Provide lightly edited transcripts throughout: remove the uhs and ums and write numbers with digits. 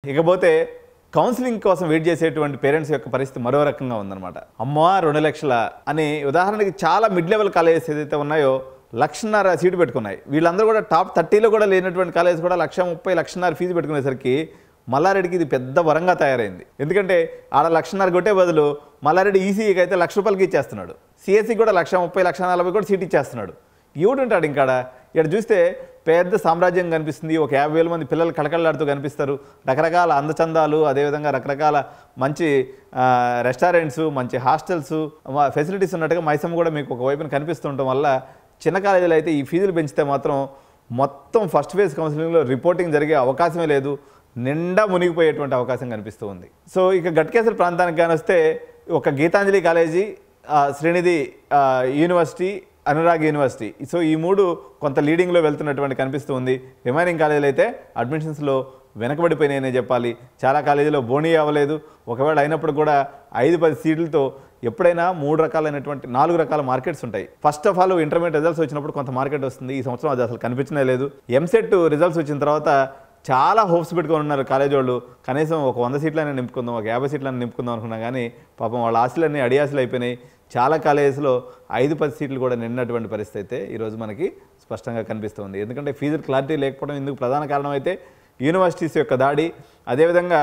ఇకపోతే కౌన్సిలింగ్ కోసం వెయిట్ చేసేటువంటి పేరెంట్స్ యొక్క పరిస్థితి మరో రకంగా ఉందన్నమాట. అమ్మా 2 లక్షల అని ఉదాహరణకి చాలా మిడ్ లెవెల్ కాలేజెస్ ఏదైతే ఉన్నాయో 1,50,000 సీటు పెట్టుకున్నాయి. వీళ్ళందరూ కూడా టాప్ 30లో కూడా లేనటువంటి కాలేజ్ కూడా 1,30,000 1,50,000 ఫీజు పెట్టుకునేసరికి మల్లారెడ్డికి ఇది పెద్ద వరంగా తయారైంది. ఎందుకంటే ఆడ 1,50,000 కొట్టే బదులు మల్లారెడ్డి ఈసీకి అయితే ₹1,00,000కి ఇచ్చేస్తున్నాడు, సిఎస్సికి కూడా 1,30,000 1,40,000 కూడా సీట్ ఇచ్చేస్తున్నాడు. ఎవడుంటాడు ఇంకాడ? ఇక్కడ చూస్తే పెద్ద సామ్రాజ్యం కనిపిస్తుంది. ఒక 50,000 మంది పిల్లలు కళకళలాడుతూ కనిపిస్తారు. రకరకాల అందచందాలు, అదేవిధంగా రకరకాల మంచి రెస్టారెంట్స్, మంచి హాస్టల్స్, ఫెసిలిటీస్ ఉన్నట్టుగా మైసమ్మ కూడా మీకు ఒకవైపున కనిపిస్తుండటం వల్ల చిన్న కాలేజీలు అయితే ఈ ఫీజులు పెంచితే మాత్రం మొత్తం ఫస్ట్ ఫేజ్ కౌన్సిలింగ్లో రిపోర్టింగ్ జరిగే అవకాశమే లేదు, నిండా మునిగిపోయేటువంటి అవకాశం కనిపిస్తూ ఉంది. సో ఇక గట్కేసర్ ప్రాంతానికి కానీ వస్తే ఒక Geetanjali college, Srinidhi university, Anurag university, so ఈ 3 కొంత లీడింగ్లో వెళ్తున్నటువంటి కనిపిస్తూ ఉంది. రిమైనింగ్ కాలేజీలు అయితే అడ్మిషన్స్లో వెనకబడిపోయినాయనే చెప్పాలి. చాలా కాలేజీలో బోనీ అవ్వలేదు. ఒకవేళ అయినప్పుడు కూడా 5-10 సీట్లతో ఎప్పుడైనా 4 రకాల మార్కెట్స్ ఉంటాయి. First of all intermediate results వచ్చినప్పుడు కొంత మార్కెట్ వస్తుంది. ఈ సంవత్సరం అది అసలు కనిపించనే లేదు. ఎంసెట్ రిజల్ట్స్ వచ్చిన తర్వాత చాలా హోప్స్ పెట్టుకొని ఉన్నారు కాలేజ్ వాళ్ళు. కనీసం ఒక 100 సీట్లైనా నింపుకుందాం, ఒక 50 సీట్లైనా నింపుకుందాం అనుకున్నా కానీ పాపం వాళ్ళ ఆశలన్నీ అడియాసలు అయిపోయినాయి. చాలా కాలేజెస్లో 5-10 సీట్లు కూడా నిన్నటువంటి పరిస్థితి అయితే ఈరోజు మనకి స్పష్టంగా కనిపిస్తుంది. ఎందుకంటే ఫీజు క్లారిటీ లేకపోవడం ఇందుకు ప్రధాన కారణం అయితే యూనివర్సిటీస్ యొక్క దాడి, అదేవిధంగా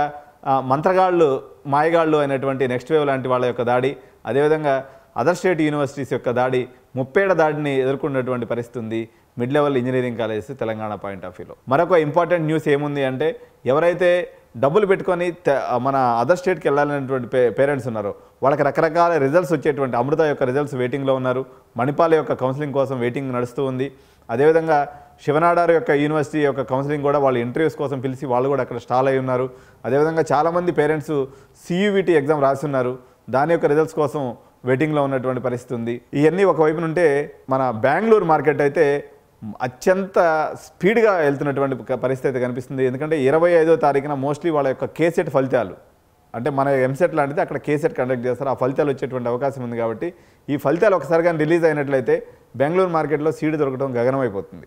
మంత్రగాళ్ళు, మాయగాళ్ళు అయినటువంటి నెక్స్ట్ వేవ్ లాంటి వాళ్ళ యొక్క దాడి, అదేవిధంగా అదర్ స్టేట్ యూనివర్సిటీస్ యొక్క దాడి, 30 ఏళ్ల దాడిని ఎదుర్కొన్నటువంటి పరిస్థితి ఉంది mid level engineering colleges Telangana point of వ్యూలో. మరొక ఇంపార్టెంట్ న్యూస్ ఏముంది అంటే, ఎవరైతే డబ్బులు పెట్టుకొని మన అదర్ స్టేట్కి వెళ్ళాలనేటువంటి పేరెంట్స్ ఉన్నారో వాళ్ళకి రకరకాల రిజల్ట్స్ వచ్చేటువంటి అమృత యొక్క రిజల్ట్స్ వెయిటింగ్లో ఉన్నారు. మణిపాల్ యొక్క కౌన్సిలింగ్ కోసం వెయిటింగ్ నడుస్తూ ఉంది. అదేవిధంగా శివనాడార్ యొక్క యూనివర్సిటీ యొక్క కౌన్సిలింగ్ కూడా వాళ్ళు ఇంటర్వ్యూస్ కోసం పిలిచి వాళ్ళు కూడా అక్కడ స్టాల్ అయి ఉన్నారు. అదేవిధంగా చాలామంది పేరెంట్స్ సియూవిటీ ఎగ్జామ్ రాస్తున్నారు, దాని యొక్క రిజల్ట్స్ కోసం వెయిటింగ్లో ఉన్నటువంటి పరిస్థితి ఉంది. ఇవన్నీ ఒకవైపు నుంటే మన బెంగళూరు మార్కెట్ అయితే అత్యంత స్పీడ్గా వెళ్తున్నటువంటి పరిస్థితి అయితే కనిపిస్తుంది. ఎందుకంటే 25వ తారీఖున మోస్ట్లీ వాళ్ళ యొక్క కేసెట్ ఫలితాలు, అంటే మన ఎంసెట్ లాంటిది అక్కడ కేసెట్ కండక్ట్ చేస్తారు, ఆ ఫలితాలు వచ్చేటువంటి అవకాశం ఉంది. కాబట్టి ఈ ఫలితాలు ఒకసారిగా రిలీజ్ అయినట్లయితే బెంగళూరు మార్కెట్లో సీటు దొరకడం గగనమైపోతుంది.